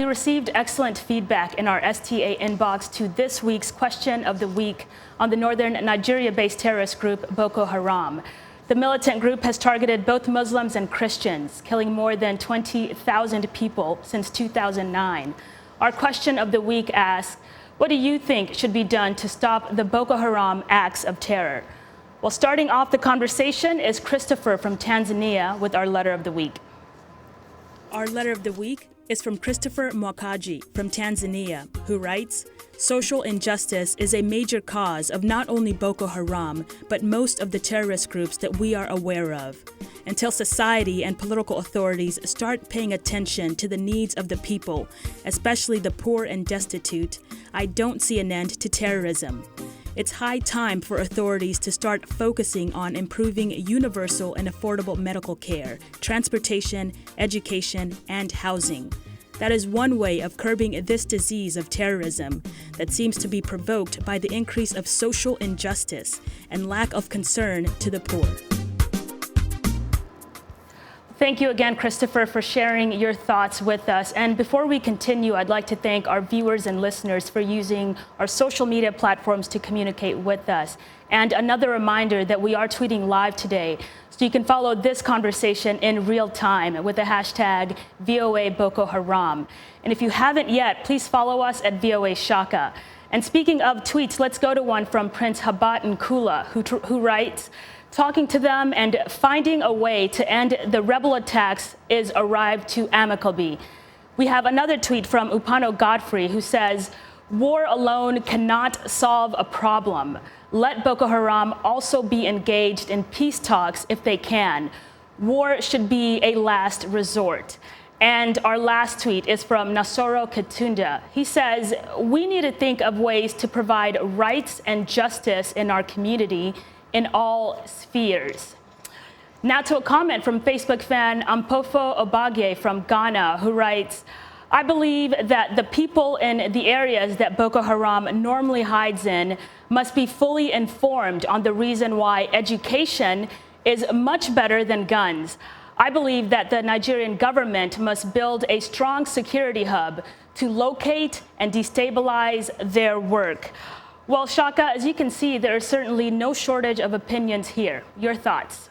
we received excellent feedback in our STA inbox to this week's question of the week on the northern Nigeria-based terrorist group Boko Haram. The militant group has targeted both Muslims and Christians, killing more than 20,000 people since 2009. Our question of the week asks, what do you think should be done to stop the Boko Haram acts of terror? Well, starting off the conversation is Christopher from Tanzania with our letter of the week. Our letter of the week is from Christopher Mwakaji from Tanzania, who writes, social injustice is a major cause of not only Boko Haram, but most of the terrorist groups that we are aware of. Until society and political authorities start paying attention to the needs of the people, especially the poor and destitute, I don't see an end to terrorism. It's high time for authorities to start focusing on improving universal and affordable medical care, transportation, education, and housing. That is one way of curbing this disease of terrorism that seems to be provoked by the increase of social injustice and lack of concern to the poor. Thank you again, Christopher, for sharing your thoughts with us. And before we continue, I'd like to thank our viewers and listeners for using our social media platforms to communicate with us. And another reminder that we are tweeting live today, so you can follow this conversation in real time with the hashtag VOA Boko Haram. And if you haven't yet, please follow us at VOA Shaka. And speaking of tweets, let's go to one from Prince Habat Nkula, who writes, talking to them and finding a way to end the rebel attacks is arrived to amicably. We have another tweet from Upano Godfrey who says, war alone cannot solve a problem. Let Boko Haram also be engaged in peace talks if they can. War should be a last resort. And our last tweet is from Nasoro Katunda. He says, we need to think of ways to provide rights and justice in our community in all spheres. Now to a comment from Facebook fan Ampofo Obage from Ghana, who writes, I believe that the people in the areas that Boko Haram normally hides in must be fully informed on the reason why education is much better than guns. I believe that the Nigerian government must build a strong security hub to locate and destabilize their work. Well, Shaka, as you can see, there is certainly no shortage of opinions here. Your thoughts?